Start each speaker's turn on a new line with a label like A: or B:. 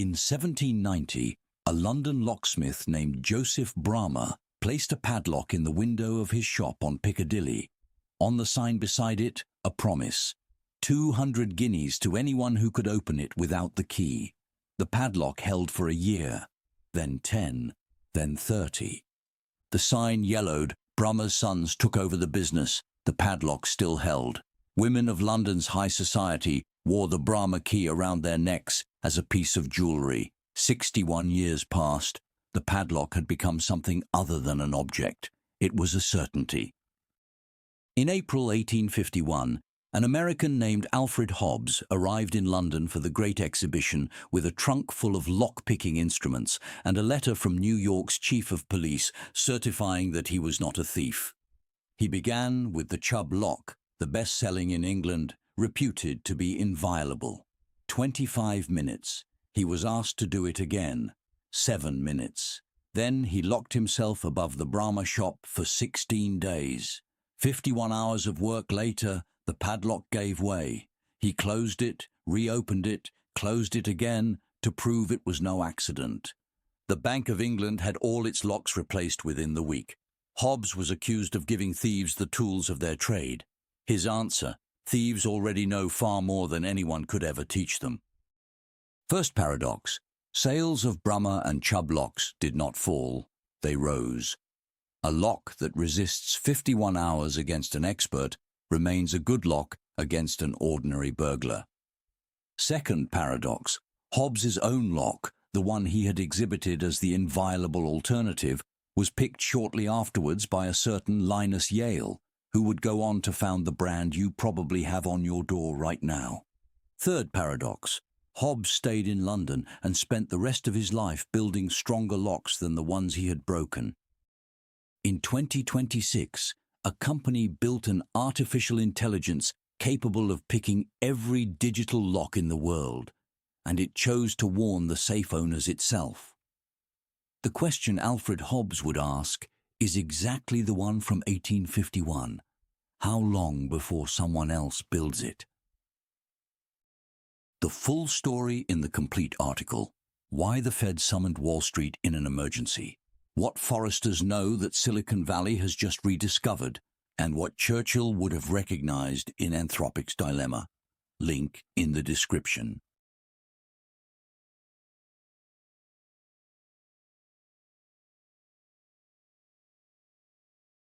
A: In 1790, a London locksmith named Joseph Bramah placed a padlock in the window of his shop on Piccadilly. On the sign beside it, a promise: 200 guineas to anyone who could open it without the key. The padlock held for a year, then 10, then 30. The sign yellowed. Bramah's sons took over the business. The padlock still held. Women of London's high society wore the Bramah key around their necks as a piece of jewellery. 61 years passed. The padlock had become something other than an object. It was a certainty. In April 1851, an American named Alfred Hobbs arrived in London for the Great Exhibition with a trunk full of lock-picking instruments and a letter from New York's chief of police certifying that he was not a thief. He began with the Chubb lock, the best-selling in England, reputed to be inviolable. 25 minutes. He was asked to do it again. 7 minutes. Then he locked himself above the Bramah shop for 16 days. 51 hours of work later, the padlock gave way. He closed it, reopened it, closed it again to prove it was no accident. The Bank of England had all its locks replaced within the week. Hobbs was accused of giving thieves the tools of their trade. His answer: thieves already know far more than anyone could ever teach them. First paradox: sales of Bramah and Chubb locks did not fall, they rose. A lock that resists 51 hours against an expert remains a good lock against an ordinary burglar. Second paradox: Hobbs's own lock, the one he had exhibited as the inviolable alternative, was picked shortly afterwards by a certain Linus Yale, who would go on to found the brand you probably have on your door right now. Third paradox: Hobbs stayed in London and spent the rest of his life building stronger locks than the ones he had broken. In 2026, a company built an artificial intelligence capable of picking every digital lock in the world, and it chose to warn the safe owners itself. The question Alfred Hobbs would ask is exactly the one from 1851. How long before someone else builds it? The full story in the complete article: why the Fed summoned Wall Street in an emergency, what foresters know that Silicon Valley has just rediscovered, and what Churchill would have recognized in Anthropic's dilemma. Link in the description.